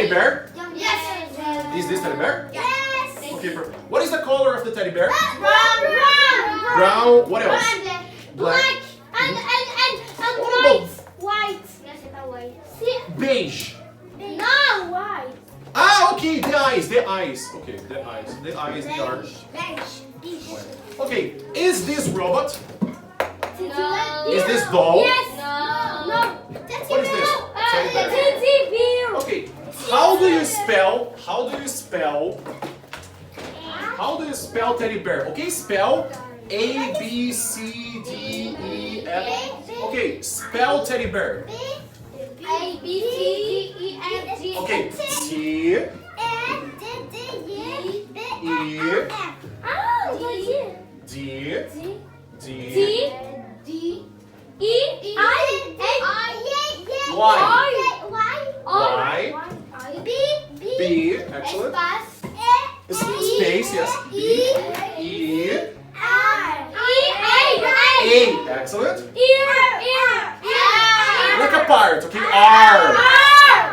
teddy bear? Yes. Is this teddy bear? Yes. Okay, perfect. What is the color of the teddy bear? Brown. Brown. What else? Black. And What white. about White. Yes, it's white. See? beige? No, white. Ah, okay, the eyes. Okay, the eyes. The eyes, they are. Beige. Okay, is this robot? No. Is this doll? Yes. No. What is this? Teddy bear. Teddy bear. Okay, how do you spell teddy bear? Okay, spell A, B, C, D, E, F. Okay, spell teddy bear. A, B, C, D, E, F, G, Okay, T, E, D, D, E, I, Y, Y, B, excellent. Space, yes. B, E, A, excellent. Like a pirate, okay? R.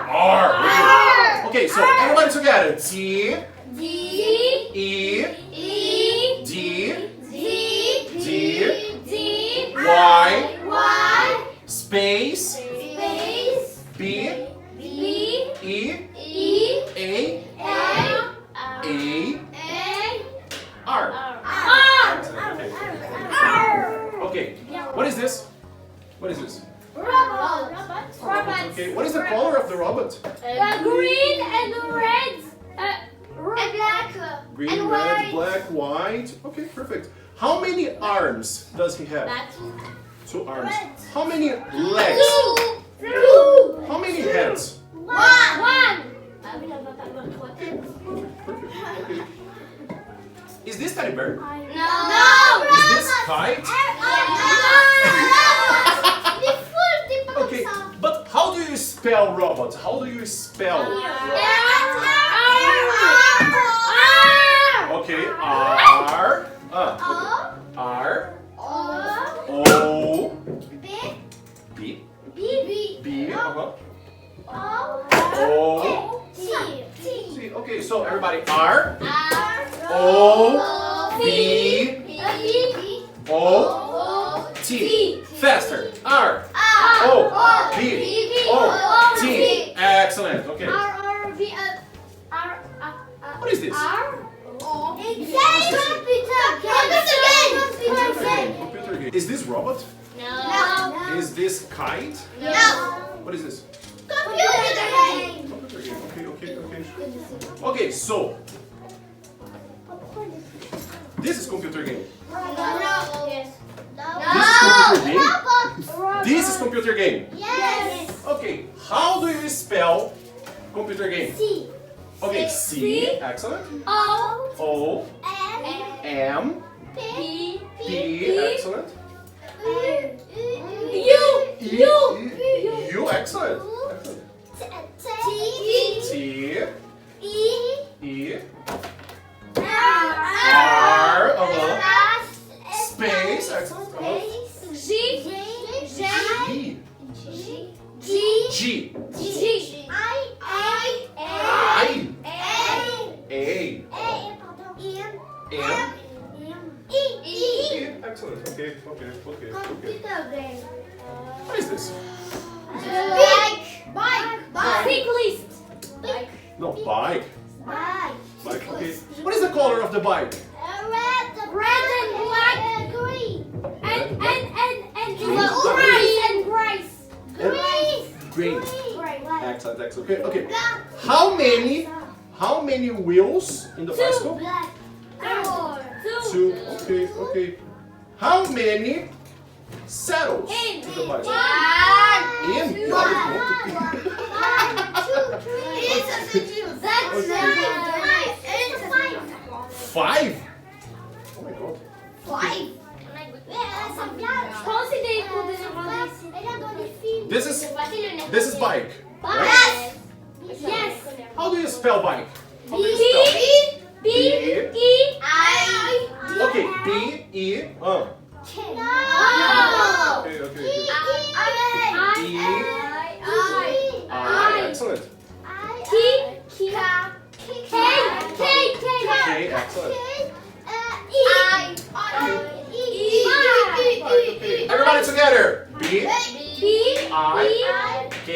R. Okay, so everybody together. T, E, D, Y, space, B, E, A, R. Okay, what is this? Robot. Okay, what is the color of the robot? Green and red. Black. Green, and red, white. black, white. Okay, perfect. How many arms does he have? 2 arms. How many legs? Two. How many heads? One. Perfect. Okay. Is this teddy bear? No. Is this kite? Okay, but how do you spell robot? How do you spell? Okay, R, R, O, B, B, O, C. Okay, so everybody, R, O, B, O, T. Faster. R, O, B, O, T. Excellent. Okay. What is this? Computer game. Is this robot? No. Is this kite? No. What is this? Computer game. Computer game. Okay. Okay, so this is computer game. This is computer game. Yes. Okay, how do you spell computer game? C. Okay, C. Excellent. O, M, P. Excellent. U. Excellent. T, E, R. Space. Excellent. G, I, A, M, E. Excellent. Okay. What is this? Cyclist. No, bike. Bike. Okay. What is the color of the bike? Red and black. Green. And Green. Excellent. Okay. How many wheels in the bicycle? Two. Okay. How many saddles in the bicycle? In? Five? Oh my god. This is bike. Right? Yes. How do you spell bike? How do you spell? B-E-I. Okay, B-E. No. Okay. I. Excellent. together. B I K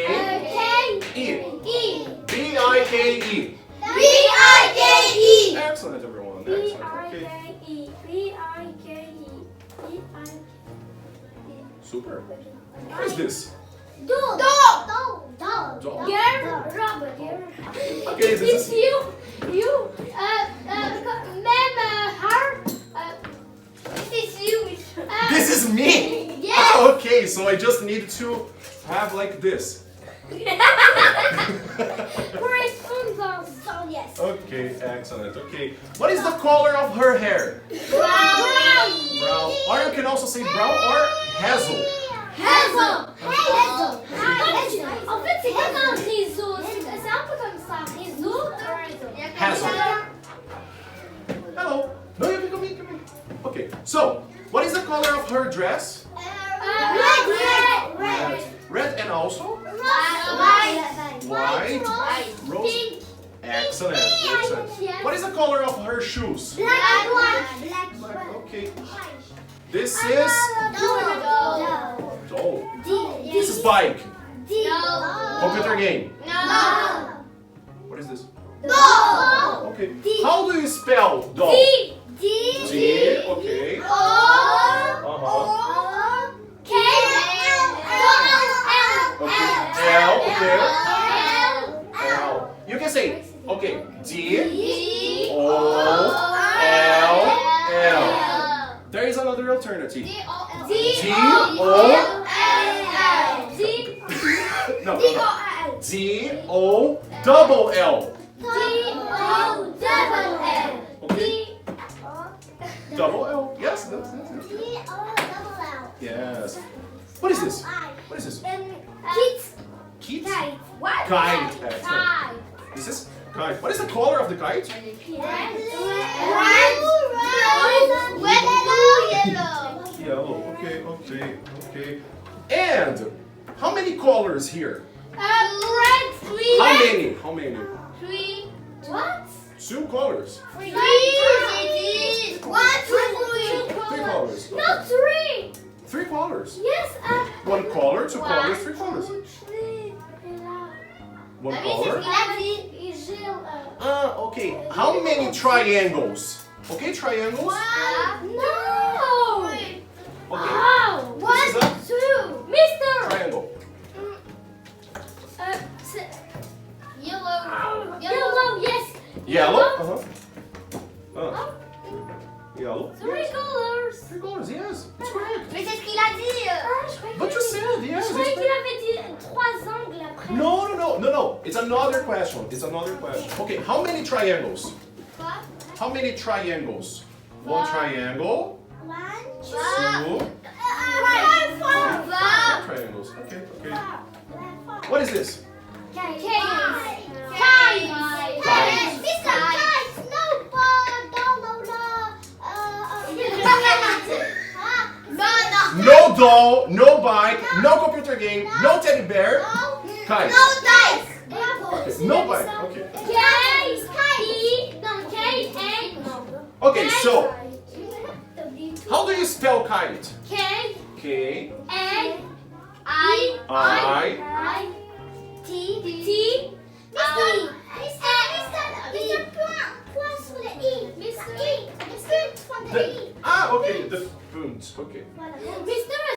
K E. E B-I-K-E. B-I-K-E. Excellent, everyone. Excellent. Okay. Super. What is this? Dog. Dog. Girl. Robert. Okay, this is. You. Ma'am. Her. This is you. This is me. Yes. Okay, so I just need to have like this. Correspondence. Yes. Okay, excellent. Okay, what is the color of her hair? Brown. Brown. Or you can also say brown or hazel. Hazel. En fait, c'est comme un réseau. C'est un peu comme ça. Réseau. Hazel. Hello. No, you can come in, come in. Okay, so what is the color of her dress? Red. Red and also White. rose. Pink. Excellent. Excellent. What is the color of her shoes? Black. Okay. This is doll. This is bike. Computer game. No. What is this? Dog. Okay. How do you spell doll? D. Okay. L. Okay. L. You can say okay. D. O. L. L. There is another alternative. No. D. O. Double L. Okay. Double L. Yes. That's it. Yes. What is this? What is this? Kite? What? Kite. Excellent. This is kite. What is the color of the kite? Yellow. Okay. Okay. Okay. And how many colors here? How many? How many? What? 2 colors. Three. Three colors. No, 3. 3 colors. Yes. 1 color, 2 colors, 3 colors. 1 color. Okay. How many triangles? Okay, triangles. No. Okay. Wow. This is a 2. Mister. triangle. Yellow. Yes. Yellow. Yellow. 3 colors. 3 colors. Yes, it's correct. Mais c'est ce qu'il a dit. But you said yes. Je It's croyais qu'il correct. avait dit 3 angles après. No. It's another question. It's another question. Okay, how many triangles? How many triangles? 1 triangle. 2 triangles. Okay. What is this? No doll, no bike, no computer game, no teddy bear. Kite. Okay, no bike. Okay. Okay, so how do you spell kite? K I okay, the punt. Okay. Mister